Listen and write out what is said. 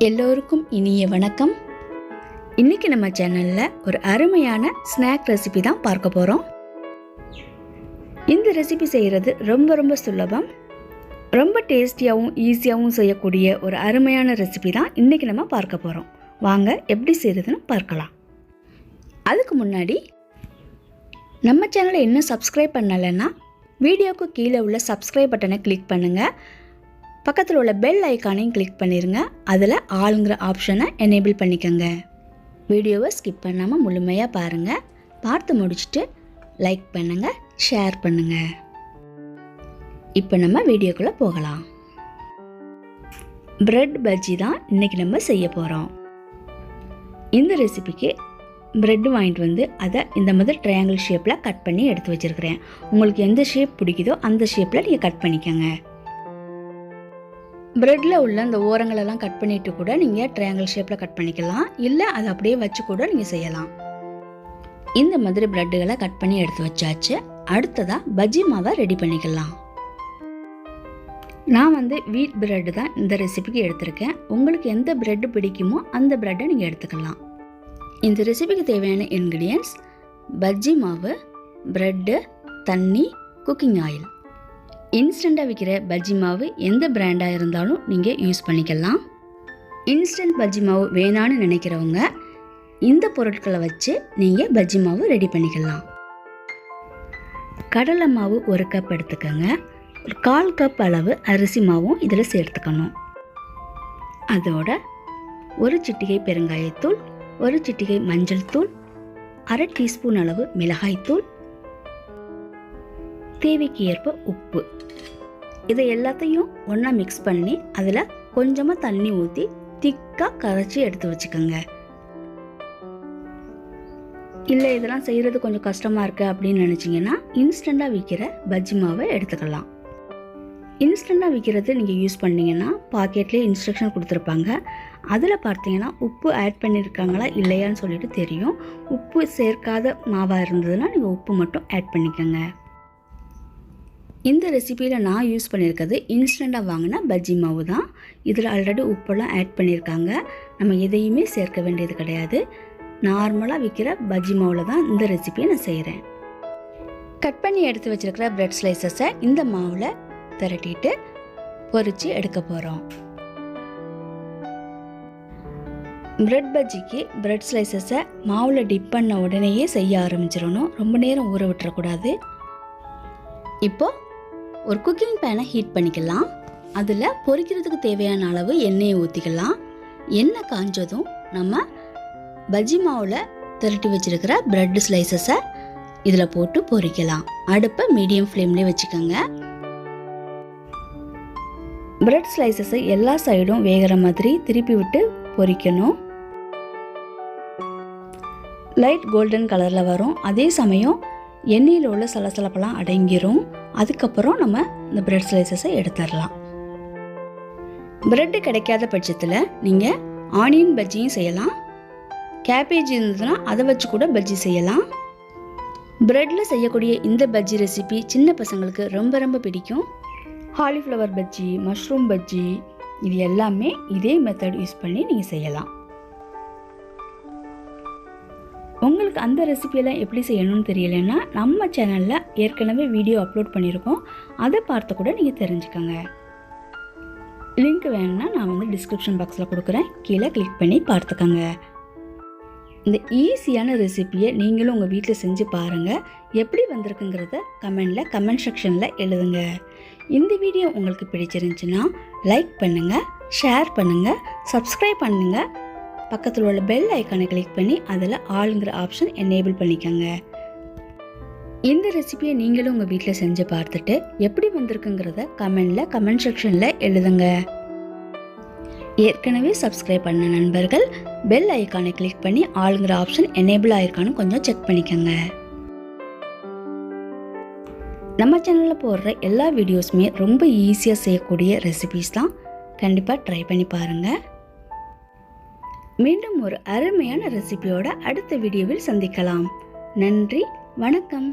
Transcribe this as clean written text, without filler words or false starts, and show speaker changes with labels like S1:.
S1: எல்லோருக்கும் இனிய வணக்கம். இன்றைக்கி நம்ம சேனலில் ஒரு அருமையான ஸ்நாக் ரெசிபி தான் பார்க்க போகிறோம். இந்த ரெசிபி செய்கிறது ரொம்ப சுலபம், ரொம்ப டேஸ்டியாகவும் ஈஸியாகவும் செய்யக்கூடிய ஒரு அருமையான ரெசிபி தான் இன்றைக்கி நம்ம பார்க்க போகிறோம். வாங்க எப்படி செய்கிறதுன்னு பார்க்கலாம். அதுக்கு முன்னாடி நம்ம சேனலை இன்னும் சப்ஸ்கிரைப் பண்ணலைன்னா வீடியோவுக்கு கீழே உள்ள சப்ஸ்கிரைப் பட்டனை கிளிக் பண்ணுங்கள். பக்கத்தில் உள்ள பெல் ஐக்கானையும் கிளிக் பண்ணிடுங்க. அதில் ஆளுங்கிற ஆப்ஷனை எனேபிள் பண்ணிக்கோங்க. வீடியோவை ஸ்கிப் பண்ணாமல் முழுமையாக பாருங்கள். பார்த்து முடிச்சுட்டு லைக் பண்ணுங்கள், ஷேர் பண்ணுங்கள். இப்போ நம்ம வீடியோக்குள்ளே போகலாம். பிரெட் பஜ்ஜி தான் இன்றைக்கி நம்ம செய்ய போகிறோம். இந்த ரெசிபிக்கு ப்ரெட்டு வாங்கிட்டு வந்து அதை இந்த மாதிரி ட்ரையாங்கிள் ஷேப்பில் கட் பண்ணி எடுத்து வச்சுருக்கிறேன். உங்களுக்கு எந்த ஷேப் பிடிக்குதோ அந்த ஷேப்பில் நீங்கள் கட் பண்ணிக்கோங்க. ப்ரெட்டில் உள்ள அந்த ஓரங்களெல்லாம் கட் பண்ணிவிட்டு கூட நீங்கள் ட்ரையாங்கிள் ஷேப்பில் கட் பண்ணிக்கலாம், இல்லை அதை அப்படியே வச்சு கூட நீங்கள் செய்யலாம். இந்த மாதிரி ப்ரெட்டுகளை கட் பண்ணி எடுத்து வச்சாச்சு. அடுத்ததாக பஜ்ஜி மாவை ரெடி பண்ணிக்கலாம். நான் வீட் ப்ரெட்டு தான் இந்த ரெசிபிக்கு எடுத்திருக்கேன். உங்களுக்கு எந்த ப்ரெட்டு பிடிக்குமோ அந்த ப்ரெட்டை நீங்கள் எடுத்துக்கலாம். இந்த ரெசிபிக்கு தேவையான இன்க்ரீடியன்ட்ஸ்: பஜ்ஜி மாவு, ப்ரெட்டு, தண்ணி, குக்கிங் ஆயில். இன்ஸ்டண்ட்டாக விற்கிற பஜ்ஜி மாவு எந்த பிராண்டாக இருந்தாலும் நீங்கள் யூஸ் பண்ணிக்கலாம். இன்ஸ்டன்ட் பஜ்ஜி மாவு வேணான்னு நினைக்கிறவங்க இந்த பொருட்களை வச்சு நீங்கள் பஜ்ஜி மாவு ரெடி பண்ணிக்கலாம். கடலை மாவு 1 கப் எடுத்துக்கோங்க. ஒரு 1/4 கப் அளவு அரிசி மாவும் இதில் சேர்த்துக்கணும். அதோட 1 சிட்டிகை பெருங்காயத்தூள், 1 சிட்டிகை மஞ்சள் தூள், 1/2 டீஸ்பூன் அளவு மிளகாய்த்தூள், தேவைக்கு ஏற்ப உப்பு. இதை எல்லாத்தையும் ஒன்றா மிக்ஸ் பண்ணி அதில் கொஞ்சமாக தண்ணி ஊற்றி திக்காக கரைச்சி எடுத்து வச்சுக்கோங்க. இல்லை இதெல்லாம் செய்கிறது கொஞ்சம் கஷ்டமாக இருக்குது அப்படின்னு நினச்சிங்கன்னா இன்ஸ்டண்ட்டாக விற்கிற பஜ்ஜி மாவை எடுத்துக்கலாம். இன்ஸ்டண்ட்டாக விற்கிறது நீங்கள் யூஸ் பண்ணிங்கன்னா பாக்கெட்லேயே இன்ஸ்ட்ரக்ஷன் கொடுத்துருப்பாங்க. அதில் பார்த்தீங்கன்னா உப்பு ஆட் பண்ணியிருக்காங்களா இல்லையான்னு சொல்லிட்டு தெரியும். உப்பு சேர்க்காத மாவாக இருந்ததுன்னா நீங்கள் உப்பு மட்டும் ஆட் பண்ணிக்கோங்க. இந்த ரெசிபியில் நான் யூஸ் பண்ணியிருக்கிறது இன்ஸ்டண்ட்டாக வாங்கின பஜ்ஜி மாவு தான். இதில் ஆல்ரெடி உப்பெல்லாம் ஆட் பண்ணியிருக்காங்க. நம்ம எதையுமே சேர்க்க வேண்டியது கிடையாது. நார்மலாக விற்கிற பஜ்ஜி மாவில் தான் இந்த ரெசிபியை நான் செய்கிறேன். கட் பண்ணி எடுத்து வச்சுருக்கிற பிரெட் ஸ்லைசஸை இந்த மாவில் திரட்டிட்டு பொரித்து எடுக்க போகிறோம். பிரெட் பஜ்ஜிக்கு பிரெட் ஸ்லைசஸை மாவில் டிப் பண்ண உடனேயே செய்ய ஆரம்பிச்சிடணும். ரொம்ப நேரம் ஊற விட்டுறக்கூடாது. இப்போது ஒரு குக்கிங் பேனை ஹீட் பண்ணிக்கலாம். அதில் பொரிக்கிறதுக்கு தேவையான அளவு எண்ணெயை ஊற்றிக்கலாம். எண்ணெய் காஞ்சதும் நம்ம பஜ்ஜி மாவில் திரட்டி வச்சுருக்கிற பிரெட் ஸ்லைசஸை இதில் போட்டு பொரிக்கலாம். அடுப்பை மீடியம் ஃப்ளேம்லேயே வச்சுக்கோங்க. பிரெட் ஸ்லைசஸை எல்லா சைடும் வேகிற மாதிரி திருப்பி விட்டு பொரிக்கணும். லைட் கோல்டன் கலரில் வரும். அதே சமயம் எண்ணெயில் உள்ள சலசலப்பெல்லாம் அடங்கிரும். அதுக்கப்புறம் நம்ம இந்த பிரெட் ஸ்லைசஸை எடுத்துடலாம். பிரெட்டு கிடைக்காத பட்சத்தில் நீங்கள் ஆனியன் பஜ்ஜியும் செய்யலாம். கேபேஜ் இருந்ததுன்னா அதை வச்சு கூட பஜ்ஜி செய்யலாம். பிரெட்டில் செய்யக்கூடிய இந்த பஜ்ஜி ரெசிபி சின்ன பசங்களுக்கு ரொம்ப பிடிக்கும். காலிஃப்ளவர் பஜ்ஜி, மஷ்ரூம் பஜ்ஜி, இது எல்லாமே இதே மெத்தட் யூஸ் பண்ணி நீங்கள் செய்யலாம். உங்களுக்கு அந்த ரெசிபியெல்லாம் எப்படி செய்யணும்னு தெரியலைன்னா நம்ம சேனலில் ஏற்கனவே வீடியோ அப்லோட் பண்ணியிருக்கோம். அதை பார்த்து கூட நீங்கள் தெரிஞ்சுக்கோங்க. லிங்க் வேணும்னா நான் டிஸ்கிரிப்ஷன் பாக்ஸில் கொடுக்குறேன், கீழே கிளிக் பண்ணி பார்த்துக்கோங்க. இந்த ஈஸியான ரெசிபியை நீங்களும் உங்கள் வீட்டில் செஞ்சு பாருங்கள். எப்படி வந்திருக்குங்கிறத கமெண்ட் செக்ஷனில் எழுதுங்க. இந்த வீடியோ உங்களுக்கு பிடிச்சிருந்துச்சுன்னா லைக் பண்ணுங்கள், ஷேர் பண்ணுங்கள், சப்ஸ்கிரைப் பண்ணுங்கள். பக்கத்தில் உள்ள பெல் ஐக்கானை கிளிக் பண்ணி அதில் ஆளுங்கிற ஆப்ஷன் எனேபிள் பண்ணிக்கோங்க. இந்த ரெசிபியை நீங்களும் உங்கள் வீட்டில் செஞ்சு பார்த்துட்டு எப்படி வந்திருக்குங்கிறத கமெண்ட் செக்ஷனில் எழுதுங்க. ஏற்கனவே சப்ஸ்கிரைப் பண்ண நண்பர்கள் பெல் ஐக்கானை கிளிக் பண்ணி ஆளுங்கிற ஆப்ஷன் எனேபிள் ஆயிருக்கான்னு கொஞ்சம் செக் பண்ணிக்கோங்க. நம்ம சேனலில் போடுற எல்லா வீடியோஸுமே ரொம்ப ஈஸியாக செய்யக்கூடிய ரெசிபிஸ் தான். கண்டிப்பாக ட்ரை பண்ணி பாருங்கள். மீண்டும் ஒரு அருமையான ரெசிபியோட அடுத்த வீடியோவில் சந்திக்கலாம். நன்றி, வணக்கம்.